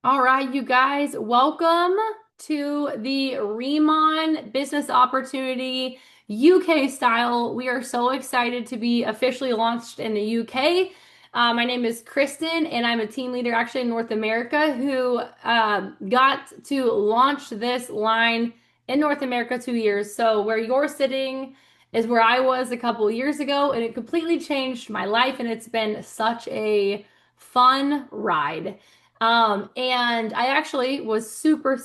All right, you guys, welcome to the Remon Business Opportunity UK style. We are so excited to be officially launched in the UK. My name is Kristen, and I'm a team leader actually in North America who got to launch this line in North America 2 years. So, where you're sitting is where I was a couple years ago, and it completely changed my life, and it's been such a fun ride. And I actually was super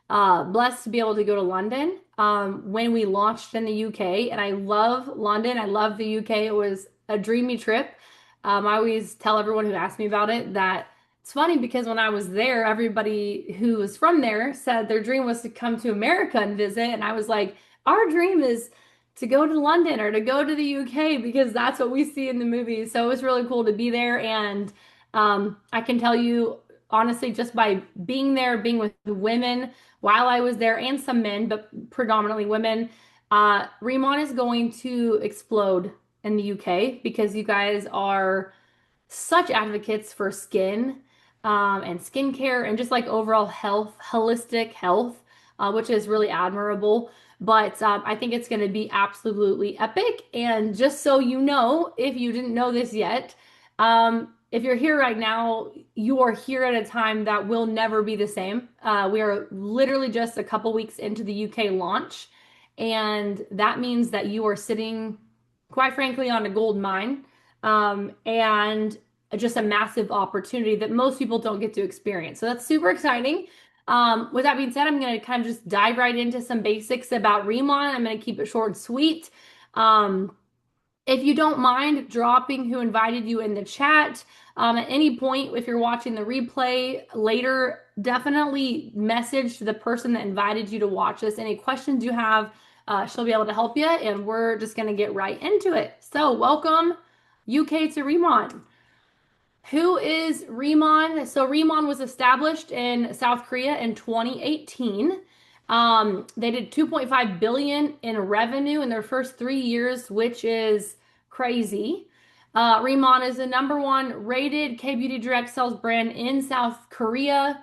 blessed to be able to go to London when we launched in the UK. And I love London. I love the UK. It was a dreamy trip. I always tell everyone who asks me about it that it's funny because when I was there, everybody who was from there said their dream was to come to America and visit. And I was like, our dream is to go to London or to go to the UK because that's what we see in the movies. So it was really cool to be there. And I can tell you honestly, just by being there, being with women while I was there and some men, but predominantly women, Remon is going to explode in the UK because you guys are such advocates for skin and skincare and just like overall health, holistic health, which is really admirable. But I think it's going to be absolutely epic. And just so you know, if you didn't know this yet, if you're here right now, you are here at a time that will never be the same. We are literally just a couple weeks into the UK launch, and that means that you are sitting, quite frankly, on a gold mine, and just a massive opportunity that most people don't get to experience. So that's super exciting. With that being said, I'm going to kind of just dive right into some basics about Remon. I'm going to keep it short and sweet. Um, if you don't mind dropping who invited you in the chat, at any point, if you're watching the replay later, definitely message the person that invited you to watch this. Any questions you have, she'll be able to help you, and we're just going to get right into it. So, welcome, UK to Remon. Who is RIMAN? So RIMAN was established in South Korea in 2018. They did 2.5 billion in revenue in their first 3 years, which is crazy. RIMAN is the number one rated K-beauty direct sales brand in South Korea,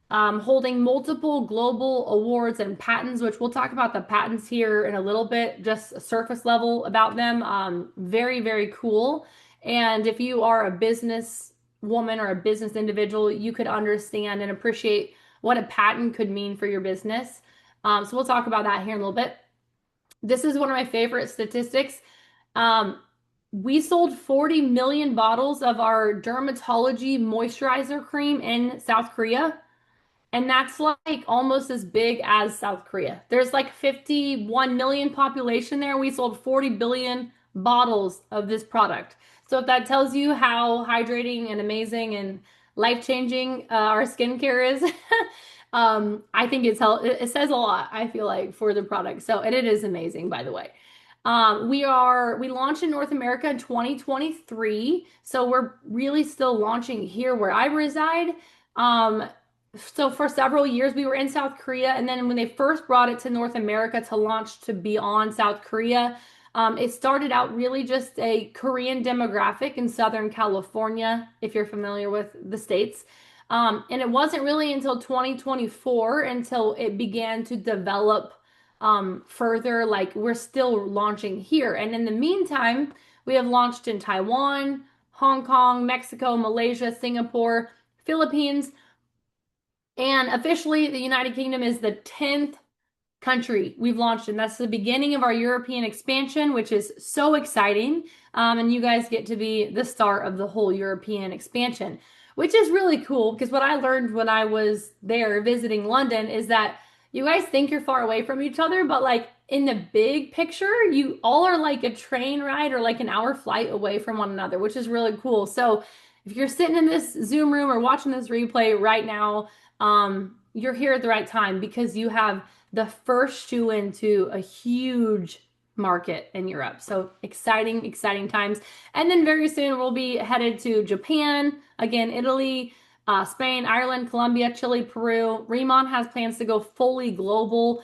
holding multiple global awards and patents, which we'll talk about the patents here in a little bit, just a surface level about them. Very cool. And if you are a business woman or a business individual, you could understand and appreciate what a patent could mean for your business. So we'll talk about that here in a little bit. This is one of my favorite statistics. Um, we sold 40 million bottles of our dermatology moisturizer cream in South Korea. And that's like almost as big as South Korea. There's like 51 million population there. We sold 40 billion bottles of this product. So if that tells you how hydrating and amazing and life-changing our skincare is, I think it says a lot, I feel like, for the product. So, and it is amazing, by the way. We launched in North America in 2023. So we're really still launching here where I reside. Um, so for several years we were in South Korea, and then when they first brought it to North America to launch to beyond South Korea, it started out really just a Korean demographic in Southern California, if you're familiar with the states. And it wasn't really until 2024 until it began to develop further. Like we're still launching here. And in the meantime, we have launched in Taiwan, Hong Kong, Mexico, Malaysia, Singapore, Philippines, and officially the United Kingdom is the 10th country we've launched in. That's the beginning of our European expansion, which is so exciting. And you guys get to be the start of the whole European expansion, which is really cool because what I learned when I was there visiting London is that you guys think you're far away from each other, but like in the big picture, you all are like a train ride or like an hour flight away from one another, which is really cool. So if you're sitting in this Zoom room or watching this replay right now, you're here at the right time because you have the first shoe into a huge market in Europe. So exciting times. And then very soon we'll be headed to Japan, again, Italy, Spain, Ireland, Colombia, Chile, Peru. Remon has plans to go fully global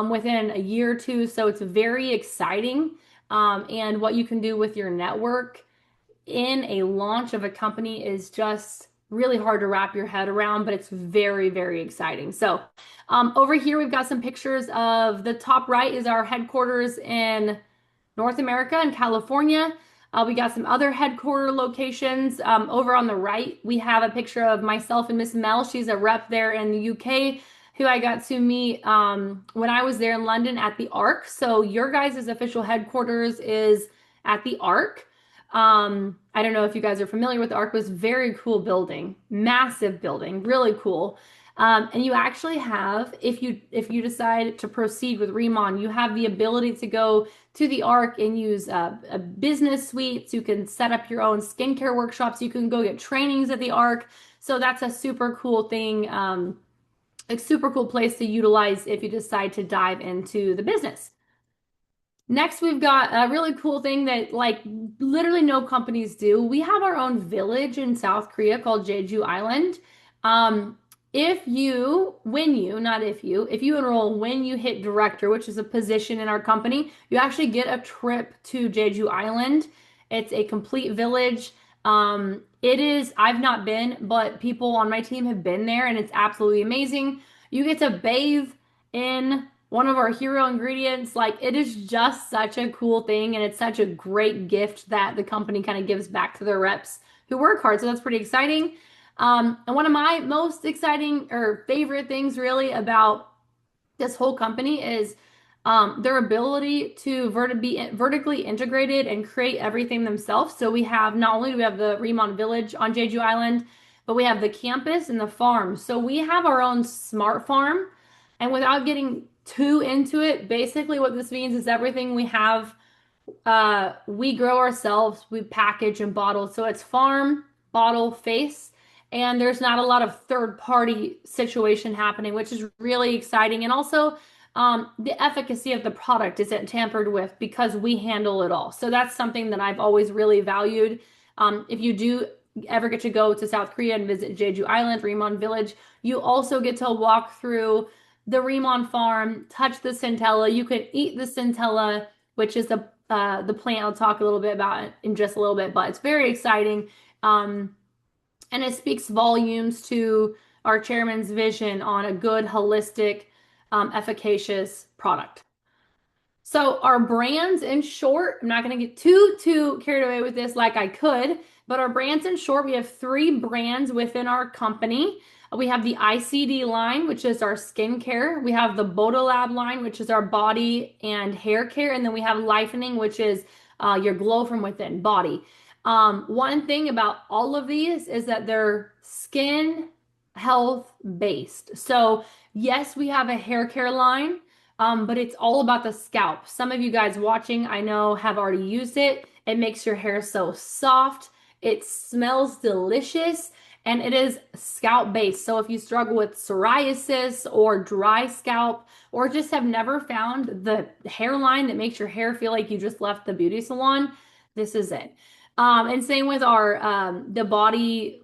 within a year or two. So it's very exciting. And what you can do with your network in a launch of a company is just really hard to wrap your head around, but it's very, very exciting. So, over here, we've got some pictures of the top right is our headquarters in North America in California. We got some other headquarter locations. Over on the right, we have a picture of myself and Miss Mel. She's a rep there in the UK who I got to meet when I was there in London at the Arc. So your guys' official headquarters is at the Arc. I don't know if you guys are familiar with the Arc. It was a very cool building, massive building, really cool. And you actually have, if you decide to proceed with Remon, you have the ability to go to the Arc and use a business suite. You can set up your own skincare workshops. You can go get trainings at the Arc. So that's a super cool thing, a super cool place to utilize if you decide to dive into the business. Next, we've got a really cool thing that like literally no companies do. We have our own village in South Korea called Jeju Island. Um, if you enroll when you hit director, which is a position in our company, you actually get a trip to Jeju Island. It's a complete village. I've not been, but people on my team have been there and it's absolutely amazing. You get to bathe in one of our hero ingredients. Like it is just such a cool thing and it's such a great gift that the company kind of gives back to their reps who work hard. So that's pretty exciting. And one of my most exciting or favorite things really about this whole company is their ability to be vertically integrated and create everything themselves. So we have not only do we have the Remon Village on Jeju Island, but we have the campus and the farm. So we have our own smart farm. And without getting too into it, basically what this means is everything we have, we grow ourselves, we package and bottle. So it's farm, bottle, face, and there's not a lot of third party situation happening, which is really exciting. And also, the efficacy of the product isn't tampered with because we handle it all. So that's something that I've always really valued. If you do ever get to go to South Korea and visit Jeju Island, Remon Village, you also get to walk through the Remon farm, touch the centella. You can eat the centella, which is the plant I'll talk a little bit about in just a little bit, but it's very exciting. And it speaks volumes to our chairman's vision on a good, holistic, efficacious product. So our brands in short, I'm not going to get too carried away with this like I could, but our brands in short, we have 3 brands within our company. We have the ICD line, which is our skincare. We have the Bodolab line, which is our body and hair care. And then we have Lifening, which is your glow from within body. One thing about all of these is that they're skin health based. So yes, we have a hair care line, but it's all about the scalp. Some of you guys watching, I know, have already used it. It makes your hair so soft. It smells delicious and it is scalp based. So if you struggle with psoriasis or dry scalp, or just have never found the hairline that makes your hair feel like you just left the beauty salon, this is it. And same with our the body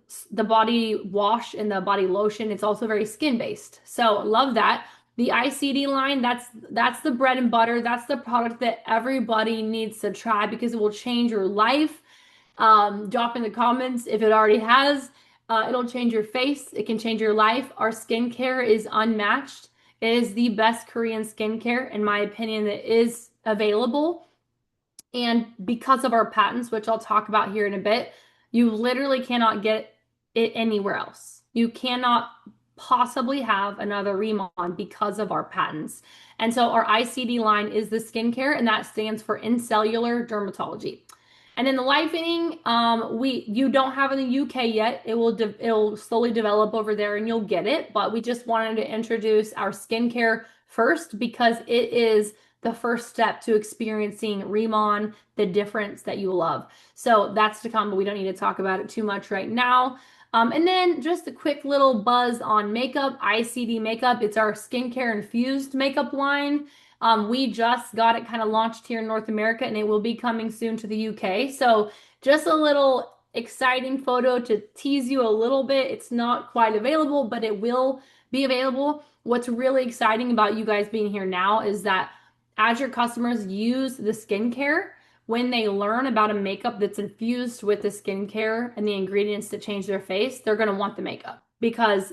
wash and the body lotion. It's also very skin based. So love that. The ICD line, that's the bread and butter. That's the product that everybody needs to try because it will change your life. Drop in the comments if it already has. It'll change your face. It can change your life. Our skincare is unmatched. It is the best Korean skincare, in my opinion, that is available. And because of our patents, which I'll talk about here in a bit, you literally cannot get it anywhere else. You cannot possibly have another Remon because of our patents. And so our ICD line is the skincare, and that stands for Incellular Dermatology. And then the Lifening, you don't have in the UK yet. It'll slowly develop over there, and you'll get it. But we just wanted to introduce our skincare first because it is the first step to experiencing Remon, the difference that you love. So that's to come, but we don't need to talk about it too much right now. And then just a quick little buzz on makeup, ICD makeup. It's our skincare infused makeup line. We just got it kind of launched here in North America and it will be coming soon to the UK. So just a little exciting photo to tease you a little bit. It's not quite available, but it will be available. What's really exciting about you guys being here now is that as your customers use the skincare, when they learn about a makeup that's infused with the skincare and the ingredients that change their face, they're going to want the makeup because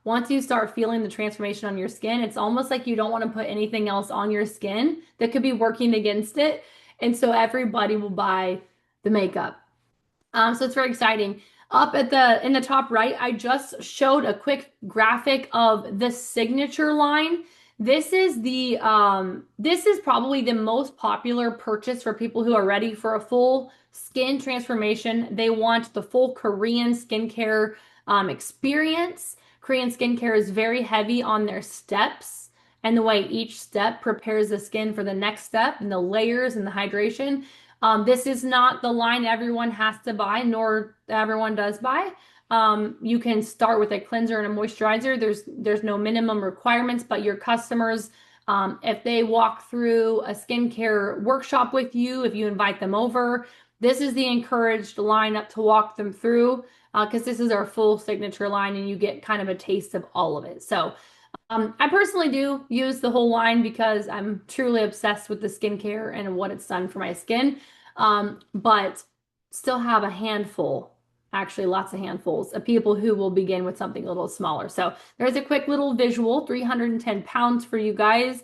once you start feeling the transformation on your skin, it's almost like you don't want to put anything else on your skin that could be working against it. And so everybody will buy the makeup. So it's very exciting. Up at the in the top right, I just showed a quick graphic of the signature line. This is probably the most popular purchase for people who are ready for a full skin transformation. They want the full Korean skincare experience. Korean skincare is very heavy on their steps and the way each step prepares the skin for the next step and the layers and the hydration. This is not the line everyone has to buy, nor everyone does buy. You can start with a cleanser and a moisturizer. There's no minimum requirements, but your customers, if they walk through a skincare workshop with you, if you invite them over, this is the encouraged lineup to walk them through because this is our full signature line and you get kind of a taste of all of it. So I personally do use the whole line because I'm truly obsessed with the skincare and what it's done for my skin. But still have a handful, actually lots of handfuls of people who will begin with something a little smaller. So there's a quick little visual, 310 pounds for you guys.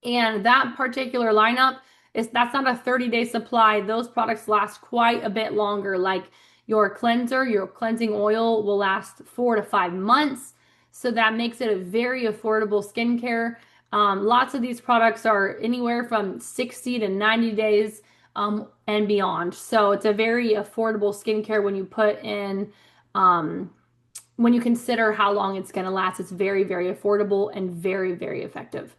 And that particular lineup that's not a 30-day supply. Those products last quite a bit longer. Like your cleanser, your cleansing oil will last 4 to 5 months. So that makes it a very affordable skincare. Lots of these products are anywhere from 60 to 90 days and beyond. So it's a very affordable skincare when you put in, when you consider how long it's going to last. It's very, very affordable and very, very effective.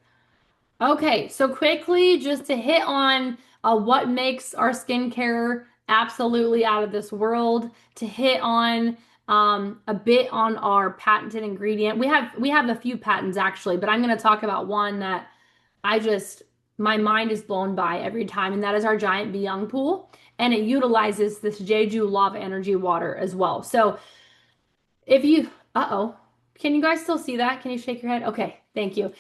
Okay, so quickly, just to hit on what makes our skincare absolutely out of this world, to hit on a bit on our patented ingredient. We have a few patents actually, but I'm going to talk about one that my mind is blown by every time, and that is our giant Young pool, and it utilizes this Jeju lava energy water as well. So if you, uh-oh, can you guys still see that? Can you shake your head? Okay, thank you.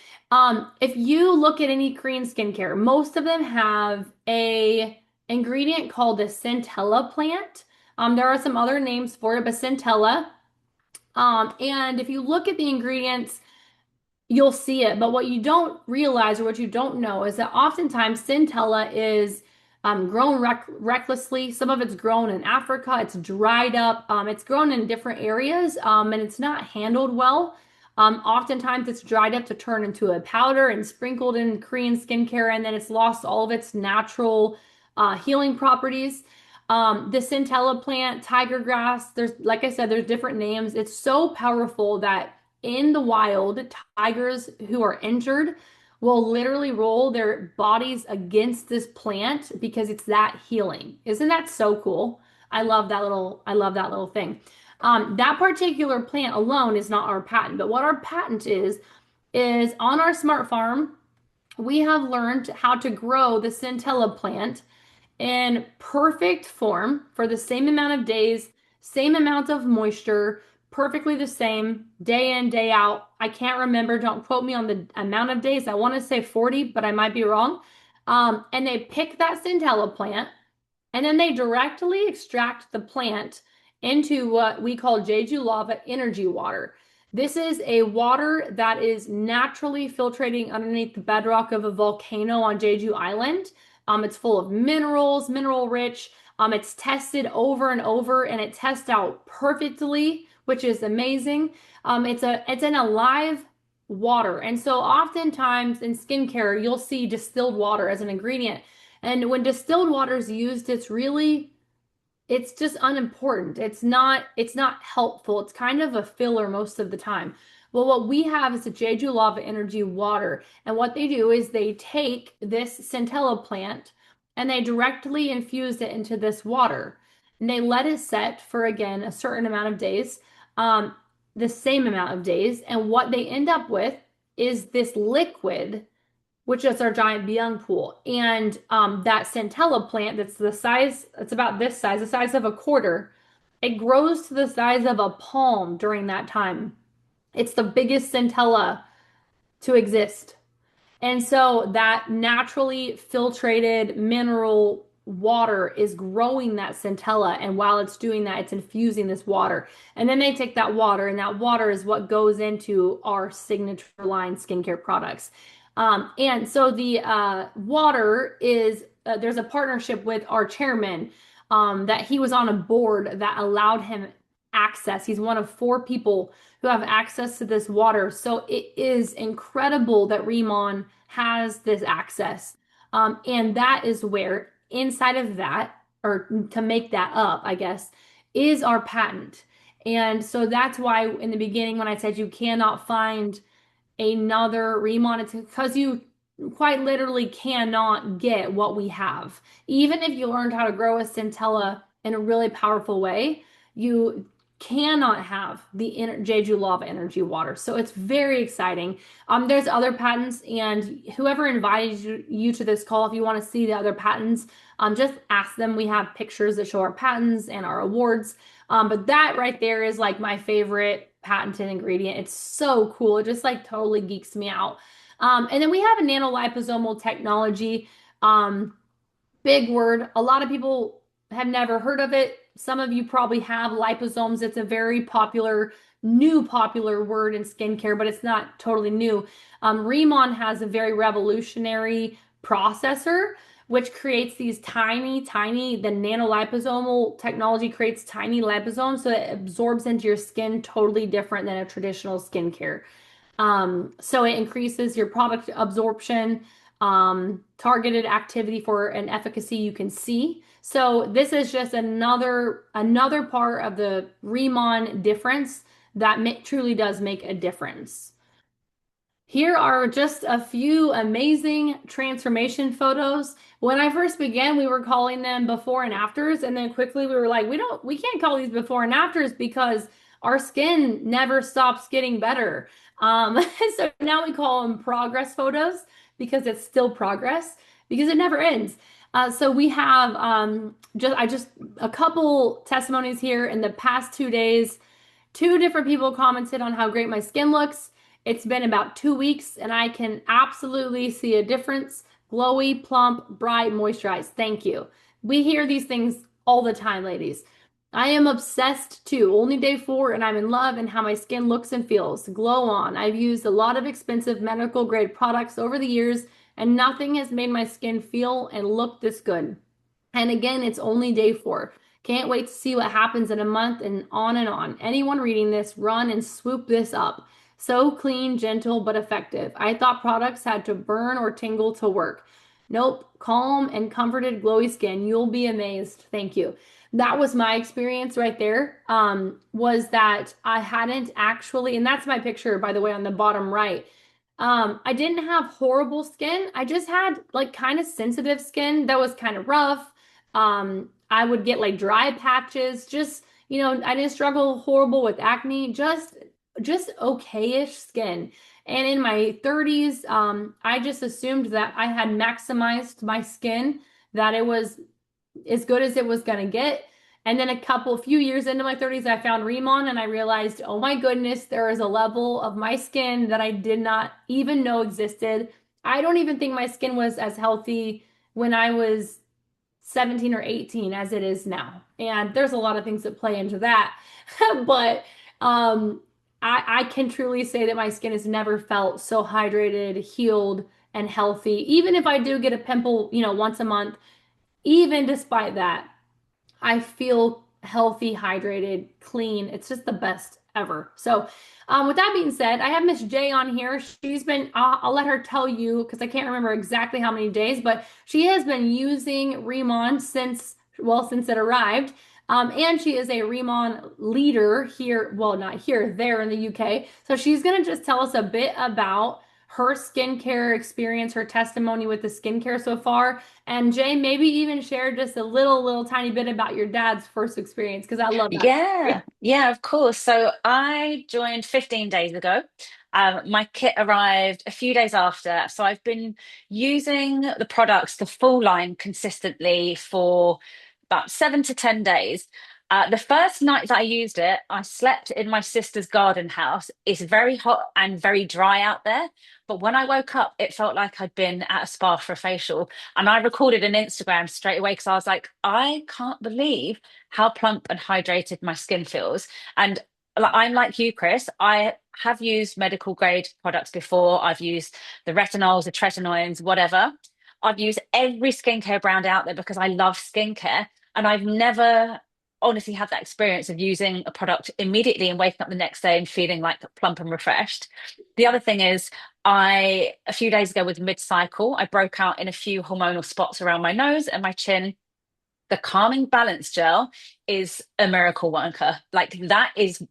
If you look at any Korean skincare, most of them have a ingredient called the centella plant. There are some other names for it, but centella. And if you look at the ingredients, you'll see it. But what you don't realize or what you don't know is that oftentimes centella is grown recklessly. Some of it's grown in Africa. It's dried up. It's grown in different areas and it's not handled well. Oftentimes it's dried up to turn into a powder and sprinkled in Korean skincare, and then it's lost all of its natural healing properties. The centella plant, tiger grass, like I said, there's different names. It's so powerful that in the wild, tigers who are injured will literally roll their bodies against this plant because it's that healing. Isn't that so cool? I love that little thing. That particular plant alone is not our patent, but what our patent is on our smart farm, we have learned how to grow the centella plant in perfect form for the same amount of days, same amount of moisture, perfectly the same day in, day out. I can't remember. Don't quote me on the amount of days. I want to say 40, but I might be wrong. And they pick that centella plant and then they directly extract the plant into what we call Jeju lava energy water. This is a water that is naturally filtrating underneath the bedrock of a volcano on Jeju Island. It's full of minerals, mineral rich. It's tested over and over and it tests out perfectly, which is amazing. It's an alive water. And so oftentimes in skincare, you'll see distilled water as an ingredient. And when distilled water is used, it's just unimportant. It's not helpful. It's kind of a filler most of the time. Well, what we have is a Jeju lava energy water. And what they do is they take this centella plant and they directly infuse it into this water. And they let it set for, again, a certain amount of days, the same amount of days. And what they end up with is this liquid, which is our giant Young pool. And that centella plant that's the size, it's about this size, the size of a quarter, it grows to the size of a palm during that time. It's the biggest centella to exist. And so that naturally filtrated mineral water is growing that centella. And while it's doing that, it's infusing this water. And then they take that water, and that water is what goes into our signature line skincare products. And so the water is, there's a partnership with our chairman that he was on a board that allowed him access. He's one of four people who have access to this water. So it is incredible that Riemann has this access. And that is where, inside of that, or to make that up, I guess, is our patent. And so that's why in the beginning, when I said you cannot find another remonitor, because you quite literally cannot get what we have. Even if you learned how to grow a centella in a really powerful way, you cannot have the Jeju lava energy water. So it's very exciting. There's other patents, and whoever invited you to this call, if you want to see the other patents, just ask them. We have pictures that show our patents and our awards. But that right there is like my favorite patented ingredient. It's so cool. It just like totally geeks me out. And then we have a nanoliposomal technology. Um, Big word. A lot of people have never heard of it. Some of you probably have liposomes. It's a very popular word in skincare, but it's not totally new. Riemann has a very revolutionary processor, which creates these the nanoliposomal technology creates tiny liposomes, so it absorbs into your skin totally different than a traditional skincare. So it increases your product absorption, targeted activity for an efficacy you can see. So this is just another part of the Riemann difference that truly does make a difference. Here are just a few amazing transformation photos. When I first began, we were calling them before and afters, and then quickly we were like, we can't call these before and afters because our skin never stops getting better. So now we call them progress photos because it's still progress because it never ends. So we have just a couple testimonies here in the past 2 days. Two different people commented on how great my skin looks. It's been about 2 weeks and I can absolutely see a difference. Glowy, plump, bright, moisturized. Thank you. We hear these things all the time, ladies. I am obsessed too. Only day 4 and I'm in love and how my skin looks and feels. Glow on. I've used a lot of expensive medical grade products over the years and nothing has made my skin feel and look this good. And again, it's only day 4. Can't wait to see what happens in a month and on and on. Anyone reading this, run and swoop this up. So clean, gentle, but effective. I thought products had to burn or tingle to work. Nope, calm and comforted, glowy skin. You'll be amazed. Thank you. That was my experience right there. Was that I hadn't actually, and that's my picture, by the way, on the bottom right. I didn't have horrible skin. I just had like kind of sensitive skin that was kind of rough. I would get like dry patches. Just, I didn't struggle horrible with acne, just okay-ish skin. And in my 30s, I just assumed that I had maximized my skin, that it was as good as it was going to get. And then few years into my 30s, I found Riemann and I realized, oh my goodness, there is a level of my skin that I did not even know existed. I don't even think my skin was as healthy when I was 17 or 18 as it is now. And there's a lot of things that play into that. But I can truly say that my skin has never felt so hydrated, healed, and healthy. Even if I do get a pimple, once a month, even despite that, I feel healthy, hydrated, clean. It's just the best ever. So, with that being said, I have Miss J on here. She's been, I'll let her tell you because I can't remember exactly how many days, but she has been using Riemann since it arrived. And she is a Riemann leader here, well, not here, there in the UK. So she's going to just tell us a bit about her skincare experience, her testimony with the skincare so far. And Jay, maybe even share just a little tiny bit about your dad's first experience, because I love that. Yeah, of course. So I joined 15 days ago. My kit arrived a few days after. So I've been using the products, the full line, consistently for about 7 to 10 days. The first night that I used it, I slept in my sister's garden house. It's very hot and very dry out there. But when I woke up, it felt like I'd been at a spa for a facial. And I recorded an Instagram straight away because I was like, I can't believe how plump and hydrated my skin feels. And I'm like you, Chris. I have used medical grade products before. I've used the retinols, the tretinoins, whatever. I've used every skincare brand out there because I love skincare. And I've never honestly had that experience of using a product immediately and waking up the next day and feeling like plump and refreshed. The other thing is, a few days ago with mid-cycle, I broke out in a few hormonal spots around my nose and my chin. The calming balance gel is a miracle worker. Like that is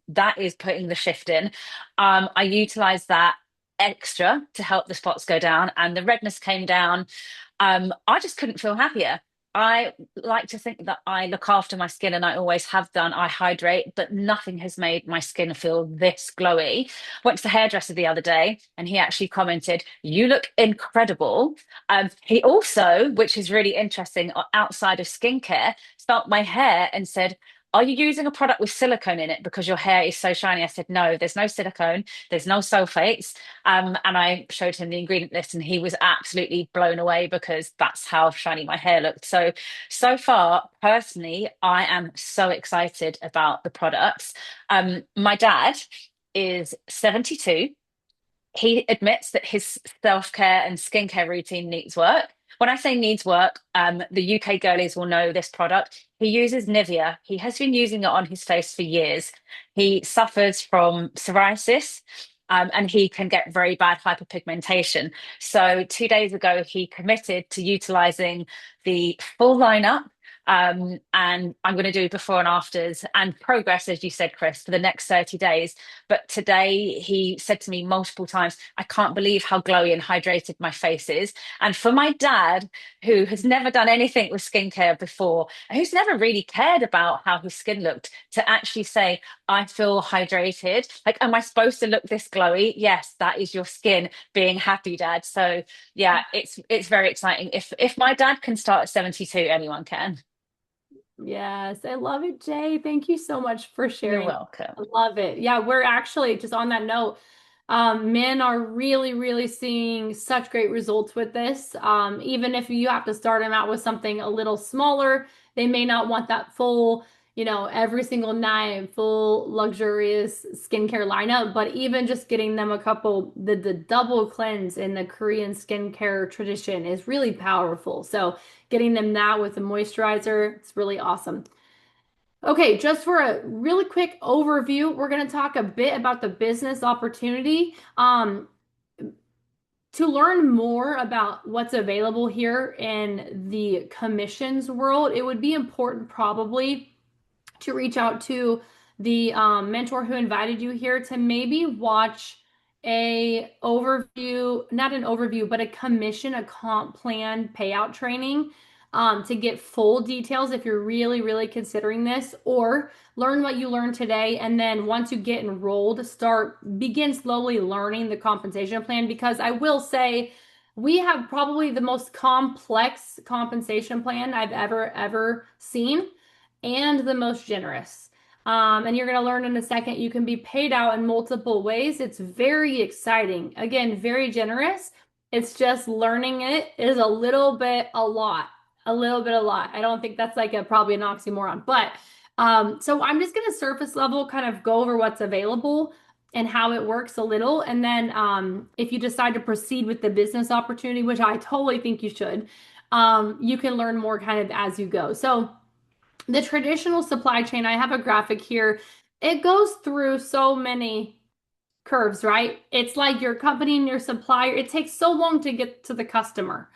putting the shift in. I utilize that extra to help the spots go down and the redness came down. I just couldn't feel happier. I like to think that I look after my skin and I always have done. I hydrate, but nothing has made my skin feel this glowy. Went to the hairdresser the other day and he actually commented, "You look incredible." He also, which is really interesting, outside of skincare, felt my hair and said, "Are you using a product with silicone in it because your hair is so shiny?" I said, "No, there's no silicone, there's no sulfates." And I showed him the ingredient list, and he was absolutely blown away because that's how shiny my hair looked. So far, personally, I am so excited about the products. My dad is 72. He admits that his self-care and skincare routine needs work. When I say needs work, the UK girlies will know this product. He uses Nivea. He has been using it on his face for years. He suffers from psoriasis, and he can get very bad hyperpigmentation. So 2 days ago, he committed to utilizing the full lineup. And I'm going to do before and afters and progress, as you said, Chris, for the next 30 days. But today he said to me multiple times, "I can't believe how glowy and hydrated my face is." And for my dad, who has never done anything with skincare before, and who's never really cared about how his skin looked, to actually say, "I feel hydrated. Like, am I supposed to look this glowy?" Yes, that is your skin being happy, Dad. So yeah, it's very exciting. If my dad can start at 72, anyone can. Yes, I love it, Jay. Thank you so much for You're sharing. I welcome. love it. Yeah, we're actually just on that note. Men are really, really seeing such great results with this. Even if you have to start them out with something a little smaller, they may not want that full, every single night, full luxurious skincare lineup. But even just getting them a couple, the double cleanse in the Korean skincare tradition is really powerful. So getting them that with a moisturizer, it's really awesome. Okay, just for a really quick overview, we're going to talk a bit about the business opportunity. To learn more about what's available here in the commissions world, it would be important probably to reach out to the mentor who invited you here to maybe watch a overview, not an overview, but a comp plan payout training to get full details if you're really, really considering this, or learn what you learned today. And then once you get enrolled, begin slowly learning the compensation plan. Because I will say, we have probably the most complex compensation plan I've ever seen and the most generous. And you're going to learn in a second, you can be paid out in multiple ways. It's very exciting. Again, very generous. It's just learning it is a little bit a lot, a little bit a lot. I don't think that's like probably an oxymoron, but so I'm just going to surface level kind of go over what's available and how it works a little. And then if you decide to proceed with the business opportunity, which I totally think you should, you can learn more kind of as you go. So the traditional supply chain, I have a graphic here. It goes through so many curves, right? It's like your company and your supplier. It takes so long to get to the customer.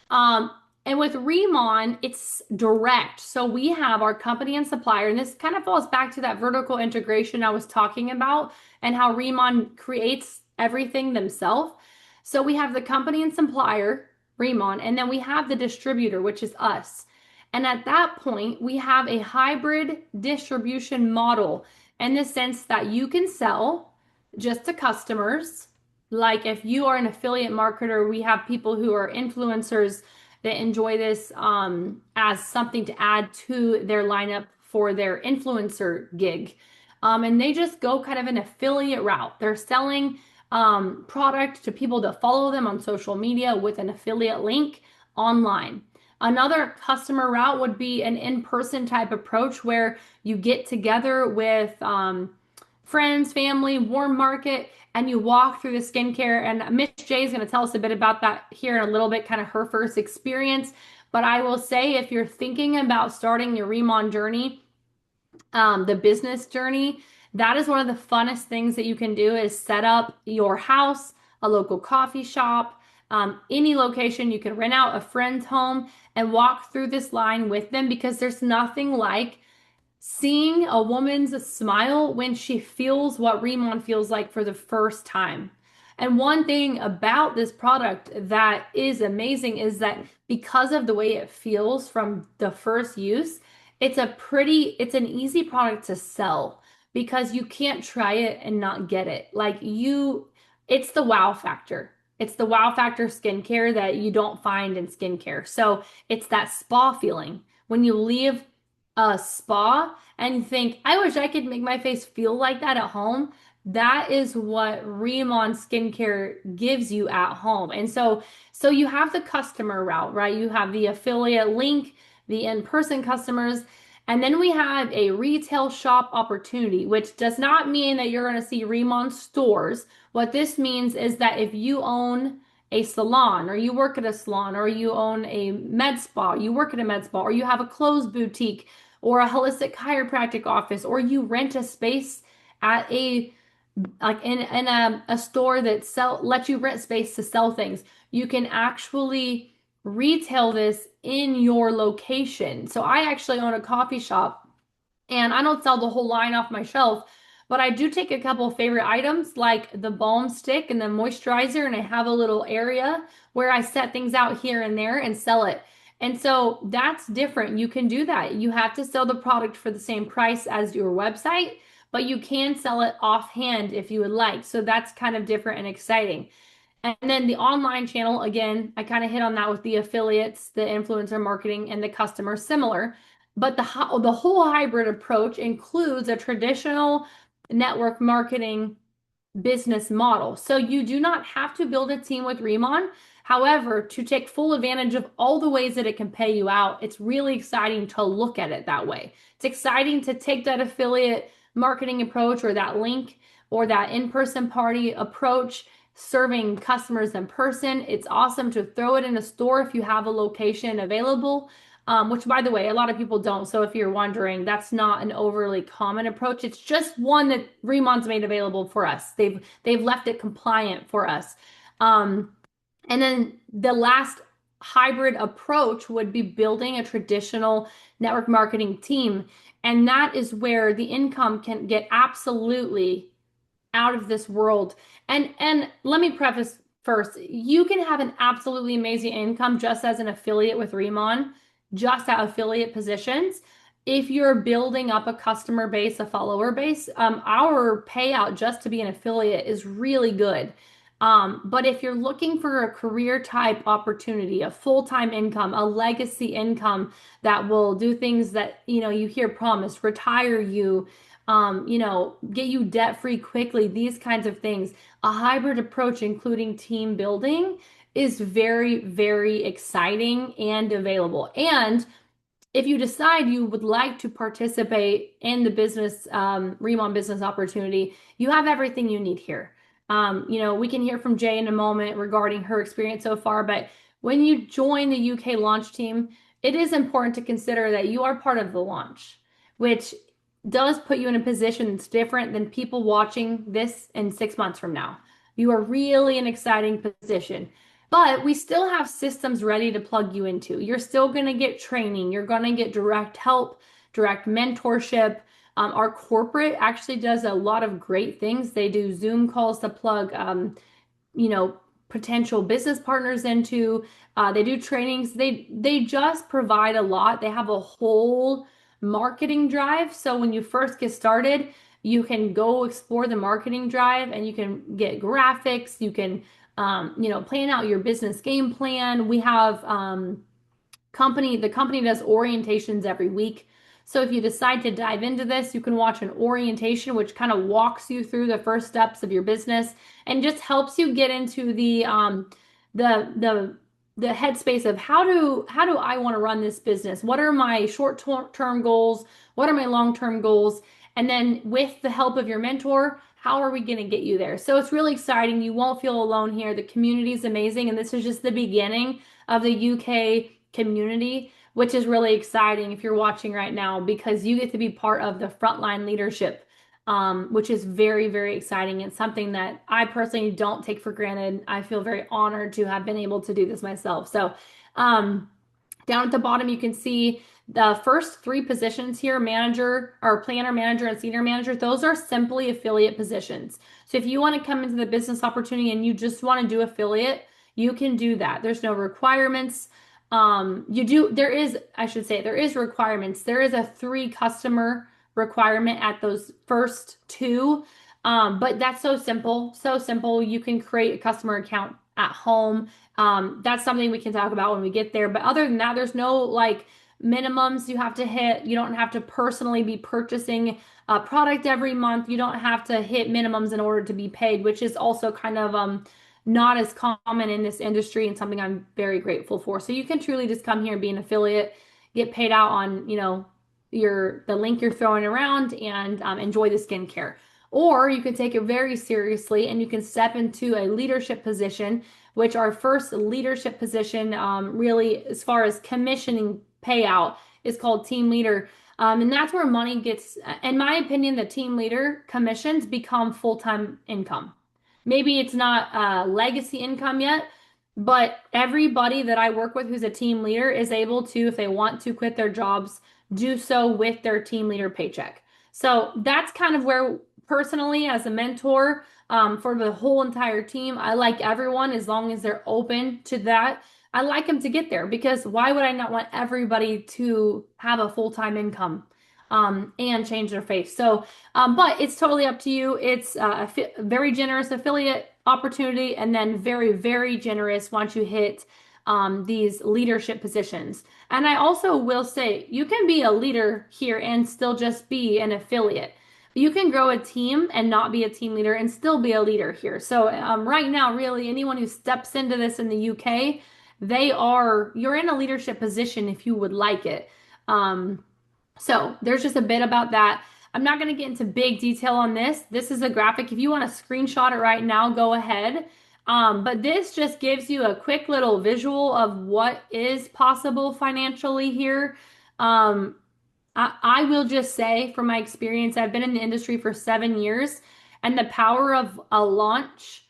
Um, and with Remon, it's direct. So we have our company and supplier, and this kind of falls back to that vertical integration I was talking about and how Remon creates everything themselves. So we have the company and supplier, Remon, and then we have the distributor, which is us. And at that point, we have a hybrid distribution model in the sense that you can sell just to customers. Like if you are an affiliate marketer, we have people who are influencers that enjoy this as something to add to their lineup for their influencer gig. And they just go kind of an affiliate route. They're selling product to people that follow them on social media with an affiliate link online. Another customer route would be an in-person type approach where you get together with friends, family, warm market, and you walk through the skincare. And Miss J is going to tell us a bit about that here in a little bit, kind of her first experience. But I will say, if you're thinking about starting your Remon journey, the business journey, that is one of the funnest things that you can do is set up your house, a local coffee shop, any location. You can rent out a friend's home and walk through this line with them because there's nothing like seeing a woman's smile when she feels what Remon feels like for the first time. And one thing about this product that is amazing is that because of the way it feels from the first use, it's an easy product to sell because you can't try it and not get it. It's the wow factor. It's the wow factor skincare that you don't find in skincare. So it's that spa feeling. When you leave a spa and think, I wish I could make my face feel like that at home. That is what Remon skincare gives you at home. And so you have the customer route, right? You have the affiliate link, the in-person customers, and then we have a retail shop opportunity, which does not mean that you're going to see Remon stores. What this means is that if you own a salon or you work at a salon or you own a med spa, you work at a med spa or you have a clothes boutique or a holistic chiropractic office or you rent a space at a like in a store that lets you rent space to sell things, you can actually retail this in your location. So I actually own a coffee shop and I don't sell the whole line off my shelf, but I do take a couple of favorite items like the balm stick and the moisturizer, and I have a little area where I set things out here and there and sell it. And so that's different. You can do that. You have to sell the product for the same price as your website, but you can sell it offhand if you would like. So that's kind of different and exciting. And then the online channel, again, I kind of hit on that with the affiliates, the influencer marketing, and the customer similar. But the whole hybrid approach includes a traditional network marketing business model. So you do not have to build a team with Remon. However, to take full advantage of all the ways that it can pay you out, it's really exciting to look at it that way. It's exciting to take that affiliate marketing approach or that link or that in-person party approach, serving customers in person. It's awesome to throw it in a store if you have a location available. Which, by the way, a lot of people don't. So if you're wondering, that's not an overly common approach. It's just one that Remon's made available for us. They've left it compliant for us. And then the last hybrid approach would be building a traditional network marketing team. And that is where the income can get absolutely out of this world. And let me preface first, you can have an absolutely amazing income just as an affiliate with Remon, just at affiliate positions. If you're building up a customer base, a follower base, our payout just to be an affiliate is really good. But if you're looking for a career type opportunity, a full-time income, a legacy income that will do things that, you hear promised, retire you, get you debt free quickly, these kinds of things, a hybrid approach, including team building, is very, very exciting and available. And if you decide you would like to participate in the business, Remon business opportunity, you have everything you need here. We can hear from Jay in a moment regarding her experience so far, but when you join the UK launch team, it is important to consider that you are part of the launch, which does put you in a position that's different than people watching this in 6 months from now. You are really in an exciting position. But we still have systems ready to plug you into. You're still going to get training. You're going to get direct help, direct mentorship. Our corporate actually does a lot of great things. They do Zoom calls to plug, potential business partners into. They do trainings. They just provide a lot. They have a whole marketing drive. So when you first get started, you can go explore the marketing drive and you can get graphics. You can plan out your business game plan. We have the company does orientations every week. So if you decide to dive into this, you can watch an orientation, which kind of walks you through the first steps of your business and just helps you get into the the the headspace of how do I want to run this business? What are my short-term goals? What are my long-term goals? And then with the help of your mentor, how are we going to get you there? So it's really exciting. You won't feel alone here. The community is amazing, and this is just the beginning of the UK community, which is really exciting if you're watching right now because you get to be part of the frontline leadership, which is very, very exciting. It's something that I personally don't take for granted. I feel very honored to have been able to do this myself. So, down at the bottom, you can see the first three positions here, manager or planner, manager, and senior manager. Those are simply affiliate positions. So if you want to come into the business opportunity and you just want to do affiliate, you can do that. There's no requirements. I should say, there is requirements. There is a three customer requirement at those first two. But that's so simple, so simple. You can create a customer account at home. That's something we can talk about when we get there. But other than that, there's no like minimums you have to hit. You don't have to personally be purchasing a product every month. You don't have to hit minimums in order to be paid, which is also kind of not as common in this industry and something I'm very grateful for. So you can truly just come here and be an affiliate, get paid out on, the link you're throwing around and enjoy the skincare. Or you can take it very seriously and you can step into a leadership position, which our first leadership position, really, as far as commissioning payout, is called team leader. And that's where money gets, in my opinion, the team leader commissions become full-time income. Maybe it's not legacy income yet, but everybody that I work with who's a team leader is able to, if they want to quit their jobs, do so with their team leader paycheck. So that's kind of where, personally, as a mentor, for the whole entire team, I like everyone as long as they're open to that. I like them to get there because why would I not want everybody to have a full-time income, and change their face? So, but it's totally up to you. It's a very generous affiliate opportunity, and then very, very generous once you hit these leadership positions. And I also will say you can be a leader here and still just be an affiliate. You can grow a team and not be a team leader and still be a leader here. So right now, really, anyone who steps into this in the UK, you're in a leadership position if you would like it. So there's just a bit about that. I'm not going to get into big detail on this. This is a graphic. If you want to screenshot it right now, go ahead. But this just gives you a quick little visual of what is possible financially here. I will just say from my experience, I've been in the industry for 7 years, and the power of a launch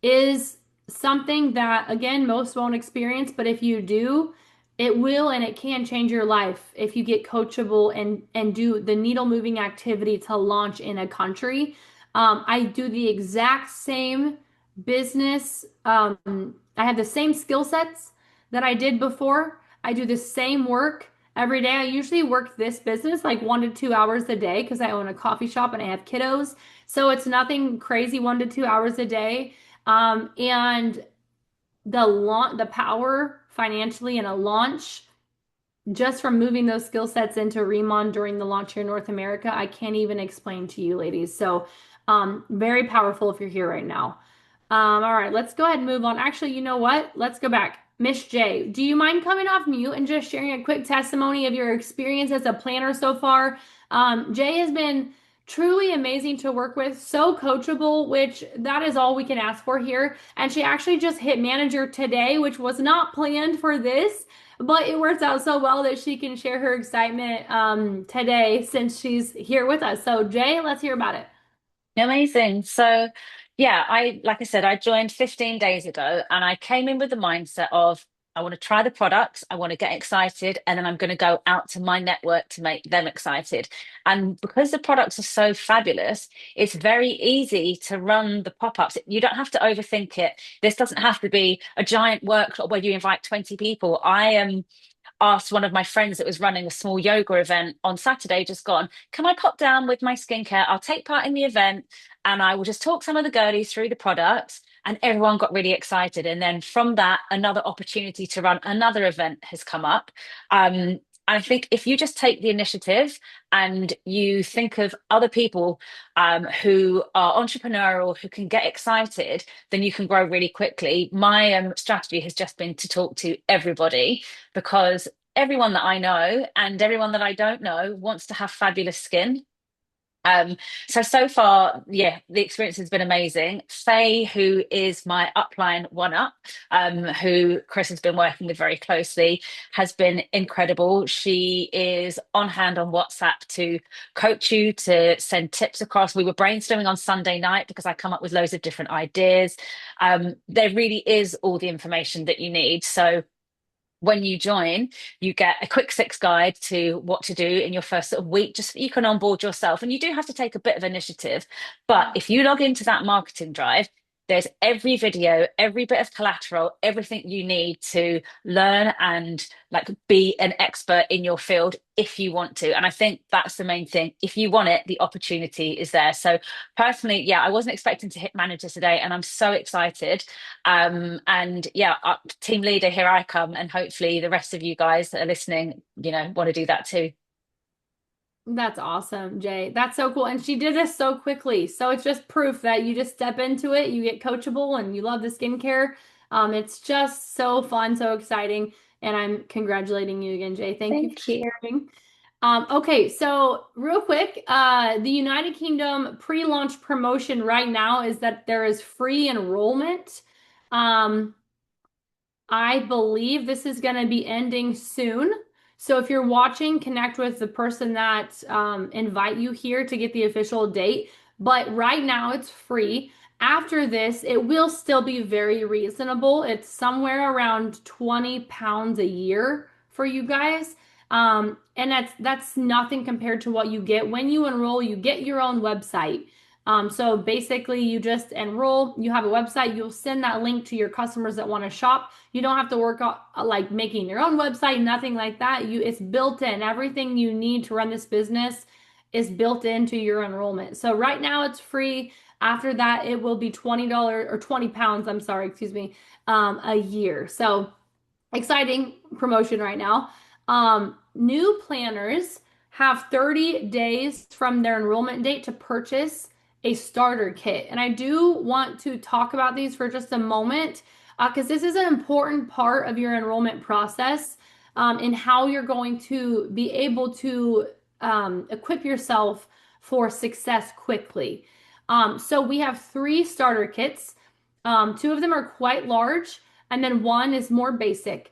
is something that, again, most won't experience, but if you do, it will and it can change your life if you get coachable and do the needle moving activity to launch in a country. I do the exact same business. I have the same skill sets that I did before. I do the same work every day. I usually work this business like 1 to 2 hours a day because I own a coffee shop and I have kiddos. So it's nothing crazy, 1 to 2 hours a day. And the power financially in a launch, just from moving those skill sets into RIMAN during the launch here in North America, I can't even explain to you, ladies. So, very powerful if you're here right now. All right, let's go ahead and move on. Actually, you know what? Let's go back. Miss J, do you mind coming off mute and just sharing a quick testimony of your experience as a planner so far? Jay has been truly amazing to work with, so coachable, which that is all we can ask for here. And she actually just hit manager today, which was not planned for this, but it works out so well that she can share her excitement today since she's here with us. So Jay, let's hear about it. Amazing. So, yeah, like I said, I joined 15 days ago and I came in with the mindset of I want to try the products, I want to get excited, and then I'm going to go out to my network to make them excited. And because the products are so fabulous, it's very easy to run the pop-ups. You don't have to overthink it. This doesn't have to be a giant workshop where you invite 20 people. I am asked one of my friends that was running a small yoga event on Saturday, just gone, can I pop down with my skincare? I'll take part in the event and I will just talk some of the girlies through the products. And everyone got really excited. And then from that, another opportunity to run another event has come up. I think if you just take the initiative and you think of other people who are entrepreneurial, who can get excited, then you can grow really quickly. My strategy has just been to talk to everybody because everyone that I know and everyone that I don't know wants to have fabulous skin. Um, so far, yeah, the experience has been amazing. Faye, who is my upline one up, who Chris has been working with very closely, has been incredible. She is on hand on WhatsApp to coach you, to send tips across. We were brainstorming on Sunday night because I come up with loads of different ideas. There really is all the information that you need. So when you join, you get a quick six guide to what to do in your first sort of week, just so you can onboard yourself. And you do have to take a bit of initiative. But if you log into that marketing drive, there's every video, every bit of collateral, everything you need to learn and like be an expert in your field if you want to. And I think that's the main thing. If you want it, the opportunity is there. So personally, yeah, I wasn't expecting to hit manager today, and I'm so excited. And yeah, team leader, here I come, and hopefully the rest of you guys that are listening, want to do that too. That's awesome, Jay. That's so cool. And she did this so quickly. So it's just proof that you just step into it, you get coachable, and you love the skincare. It's just so fun, so exciting. And I'm congratulating you again, Jay. Thank you for Thank you. sharing. Okay, so real quick, the United Kingdom pre-launch promotion right now is that there is free enrollment. Um, I believe this is going to be ending soon. So if you're watching, connect with the person that invite you here to get the official date. But right now it's free. After this, it will still be very reasonable. It's somewhere around 20 pounds a year for you guys. And that's nothing compared to what you get when you enroll. You get your own website. So basically, you just enroll, you have a website, you'll send that link to your customers that want to shop. You don't have to work on like making your own website, nothing like that. It's built in. Everything you need to run this business is built into your enrollment. So right now it's free. After that, it will be $20 or 20 pounds, I'm sorry, excuse me, a year. So exciting promotion right now. New planners have 30 days from their enrollment date to purchase a starter kit. And I do want to talk about these for just a moment because this is an important part of your enrollment process in how you're going to be able to equip yourself for success quickly. So we have three starter kits. Two of them are quite large, and then one is more basic.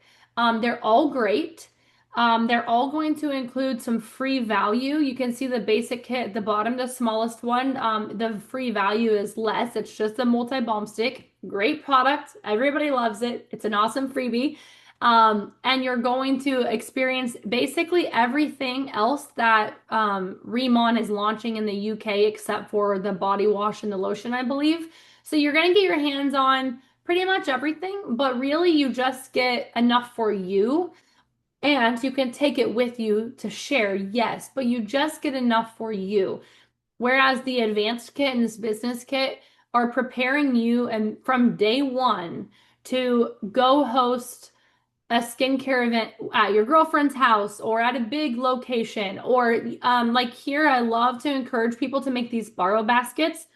They're all great. They're all going to include some free value. You can see the basic kit at the bottom, the smallest one. The free value is less. It's just a multi-balm stick. Great product. Everybody loves it. It's an awesome freebie. And you're going to experience basically everything else that RIMAN is launching in the UK except for the body wash and the lotion, I believe. So you're going to get your hands on pretty much everything, but really you just get enough for you. And you can take it with you to share, yes, but you just get enough for you. Whereas the advanced kit and this business kit are preparing you and from day one to go host a skincare event at your girlfriend's house or at a big location. Or like here, I love to encourage people to make these borrow baskets.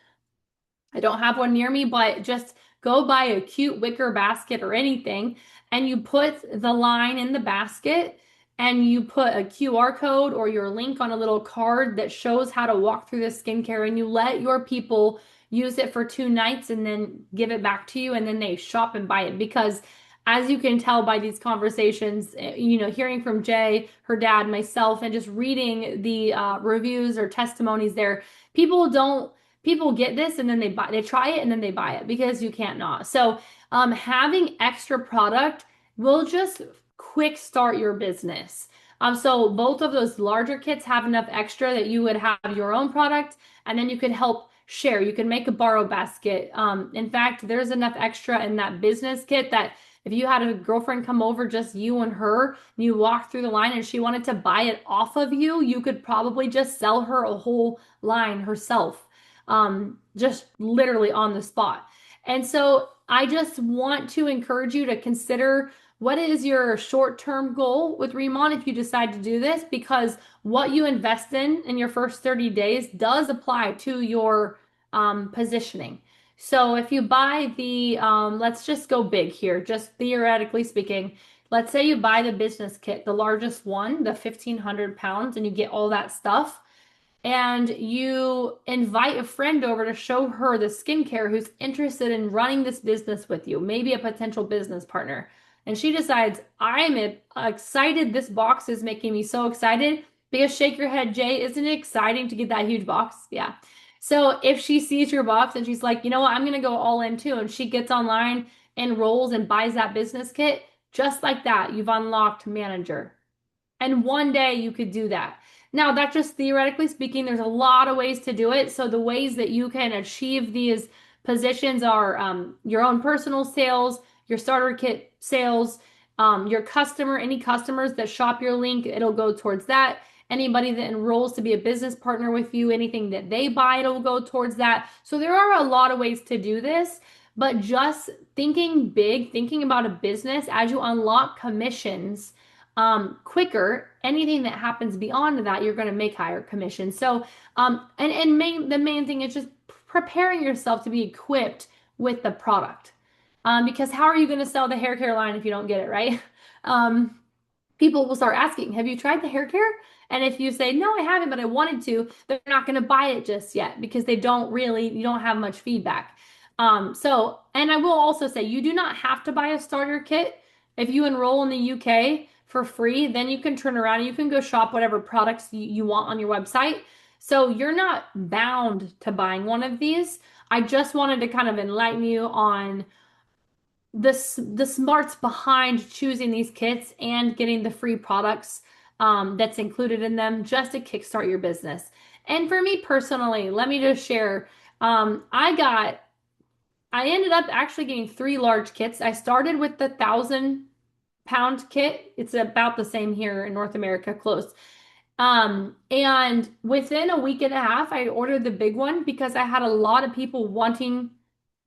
I don't have one near me, but just go buy a cute wicker basket or anything, and you put the line in the basket and you put a QR code or your link on a little card that shows how to walk through the skincare, and you let your people use it for 2 nights and then give it back to you, and then they shop and buy it. Because as you can tell by these conversations, hearing from Jay, her dad, myself, and just reading the reviews or testimonies there, people don't people get this and then they try it and then they buy it because you can't not. So having extra product will just quick start your business. So both of those larger kits have enough extra that you would have your own product, and then you could help share. You can make a borrow basket. In fact, there's enough extra in that business kit that if you had a girlfriend come over, just you and her, and you walk through the line and she wanted to buy it off of you, you could probably just sell her a whole line herself, just literally on the spot. And so I just want to encourage you to consider what is your short-term goal with Remon if you decide to do this? Because what you invest in your first 30 days does apply to your positioning. So if you buy the, let's just go big here, just theoretically speaking. Let's say you buy the business kit, the largest one, the 1,500 pounds, and you get all that stuff and you invite a friend over to show her the skincare who's interested in running this business with you, maybe a potential business partner. And she decides, excited. This box is making me so excited because shake your head, Jay, isn't it exciting to get that huge box? Yeah. So if she sees your box and she's like, you know what, I'm going to go all in too. And she gets online, enrolls, and buys that business kit, just like that, you've unlocked manager. And one day you could do that. Now, that's just theoretically speaking, there's a lot of ways to do it. So, the ways that you can achieve these positions are your own personal sales, your starter kit sales, your customer, any customers that shop your link, it'll go towards that. Anybody that enrolls to be a business partner with you, anything that they buy, it'll go towards that. So, there are a lot of ways to do this. But just thinking big, thinking about a business as you unlock commissions quicker. Anything that happens beyond that, you're going to make higher commission. So, the main thing is just preparing yourself to be equipped with the product. Because how are you going to sell the hair care line if you don't get it right? Um, People will start asking, have you tried the hair care? And if you say, no, I haven't, but I wanted to, they're not going to buy it just yet because you don't have much feedback. And I will also say, you do not have to buy a starter kit. If you enroll in the UK for free, then you can turn around and you can go shop whatever products you want on your website. So you're not bound to buying one of these. I just wanted to kind of enlighten you on the smarts behind choosing these kits and getting the free products that's included in them just to kickstart your business. And for me personally, let me just share. I ended up actually getting three large kits. I started with the 1,000 pound kit. It's about the same here in North America, close. And within a week and a half, I ordered the big one because I had a lot of people wanting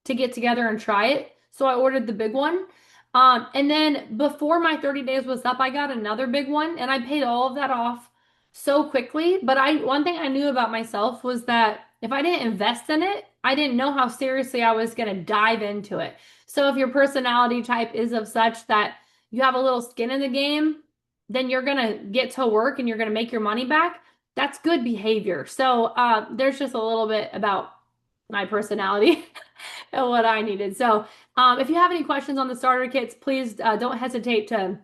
to get together and try it. So I ordered the big one. And then before my 30 days was up, I got another big one and I paid all of that off so quickly. But one thing I knew about myself was that if I didn't invest in it, I didn't know how seriously I was going to dive into it. So if your personality type is of such that you have a little skin in the game, then you're going to get to work and you're going to make your money back. That's good behavior. So there's just a little bit about my personality and what I needed. So, if you have any questions on the starter kits, please don't hesitate to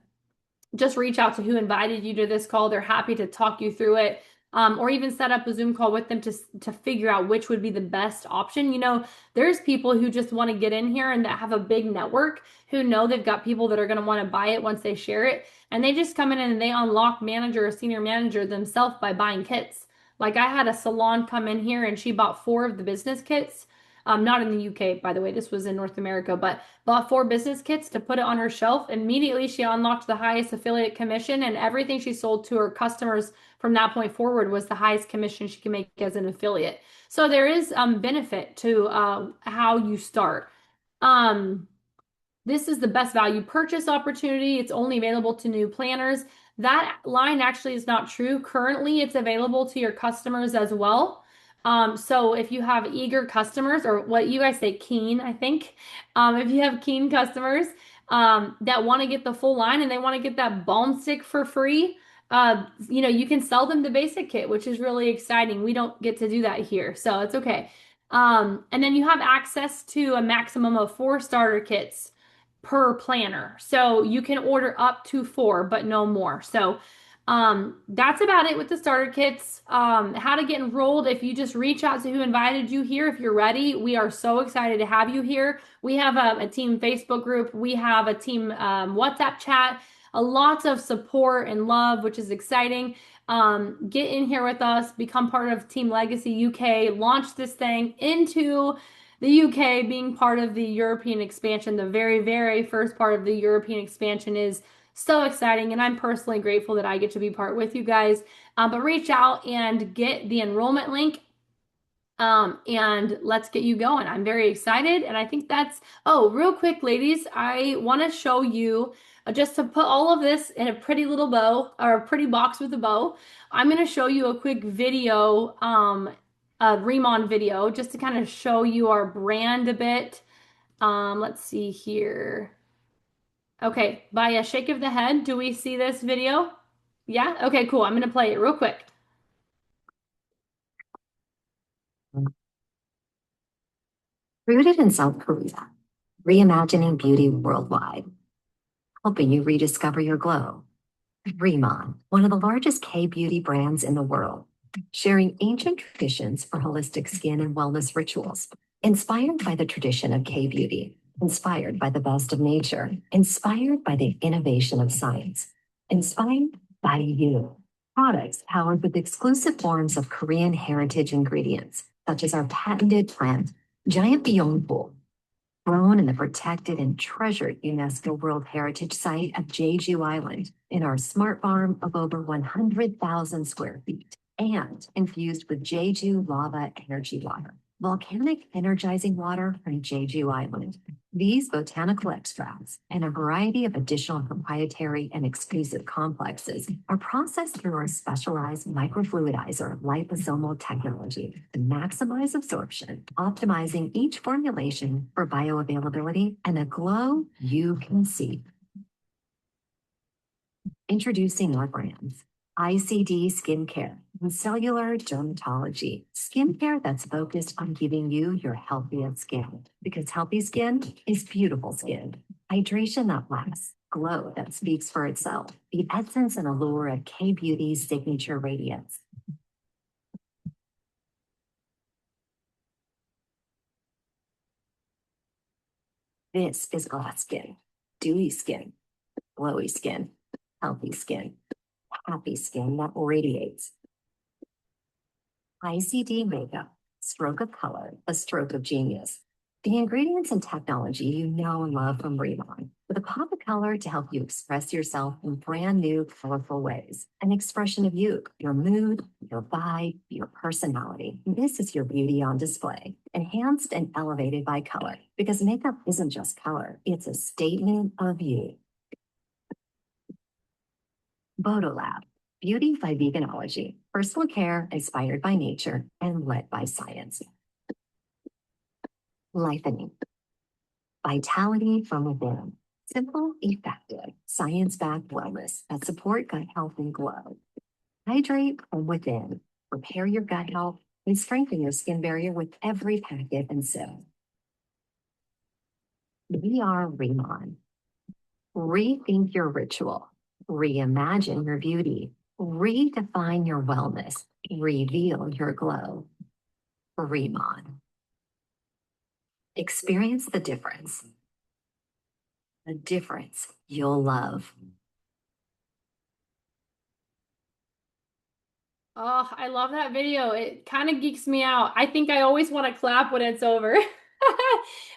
just reach out to who invited you to this call. They're happy to talk you through it. Or even set up a Zoom call with them to figure out which would be the best option. You know, there's people who just want to get in here and that have a big network who know they've got people that are going to want to buy it once they share it. And they just come in and they unlock manager or senior manager themselves by buying kits. Like I had a salon come in here and she bought four of the business kits. Not in the UK, by the way, this was in North America, but bought four business kits to put it on her shelf. Immediately, she unlocked the highest affiliate commission, and everything she sold to her customers from that point forward was the highest commission she can make as an affiliate. So there is benefit to how you start. Um, this is the best value purchase opportunity. It's only available to new planners. That line actually is not true. Currently, it's available to your customers as well. So if you have eager customers, or what you guys say, keen, I think, if you have keen customers that want to get the full line and they want to get that balm stick for free, you can sell them the basic kit, which is really exciting. We don't get to do that here, so it's okay. And then you have access to a maximum of 4 starter kits per planner. So you can order up to 4, but no more. So that's about it with the starter kits. How to get enrolled if you just reach out to who invited you here if you're ready. We are so excited to have you here. We have a team Facebook group. We have a team WhatsApp chat. Lots of support and love, which is exciting. Get in here with us, become part of Team Legacy UK, launch this thing into the UK being part of the European expansion. The very, very first part of the European expansion is so exciting, and I'm personally grateful that I get to be part with you guys. But reach out and get the enrollment link. And let's get you going. I'm very excited. And I think oh, real quick, ladies, I want to show you just to put all of this in a pretty little bow or a pretty box with a bow. I'm going to show you a quick video, a Remon video, just to kind of show you our brand a bit. Let's see here. Okay, by a shake of the head, do we see this video? Yeah? Okay, cool. I'm going to play it real quick. Rooted in South Korea, reimagining beauty worldwide, helping you rediscover your glow. RIMAN, one of the largest K-beauty brands in the world, sharing ancient traditions for holistic skin and wellness rituals, inspired by the tradition of K-beauty, inspired by the best of nature, inspired by the innovation of science, inspired by you. Products powered with exclusive forms of Korean heritage ingredients, such as our patented plant, Giant Beyondpool, grown in the protected and treasured UNESCO World Heritage Site of Jeju Island in our smart farm of over 100,000 square feet and infused with Jeju lava energy water, volcanic energizing water from Jeju Island. These botanical extracts and a variety of additional proprietary and exclusive complexes are processed through our specialized microfluidizer liposomal technology to maximize absorption, optimizing each formulation for bioavailability and a glow you can see. Introducing our brands. ICD Skincare and Cellular Dermatology. Skincare that's focused on giving you your healthiest skin, because healthy skin is beautiful skin. Hydration that lasts. Glow that speaks for itself. The essence and allure of K-Beauty's signature radiance. This is glass skin, dewy skin, glowy skin, healthy skin, happy skin that radiates. ICD makeup, stroke of color, a stroke of genius. The ingredients and technology you know and love from RIMAN, with a pop of color to help you express yourself in brand new, colorful ways. An expression of you, your mood, your vibe, your personality. This is your beauty on display, enhanced and elevated by color, because makeup isn't just color, it's a statement of you. Bodolab, beauty by veganology, personal care inspired by nature and led by science. Lifening, vitality from within, simple, effective, science-backed wellness that support gut health and glow. Hydrate from within, repair your gut health, and strengthen your skin barrier with every packet and sip. We are RIMAN. Rethink your ritual, reimagine your beauty, redefine your wellness, reveal your glow. RIMAN. Experience the difference. The difference you'll love. Oh, I love that video. It kind of geeks me out. I think I always want to clap when it's over.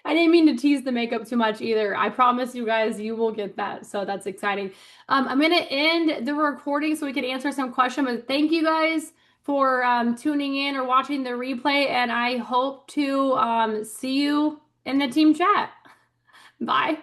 I didn't mean to tease the makeup too much either. I promise you guys, you will get that. So that's exciting. I'm going to end the recording so we can answer some questions. But thank you guys for tuning in or watching the replay. And I hope to see you in the team chat. Bye.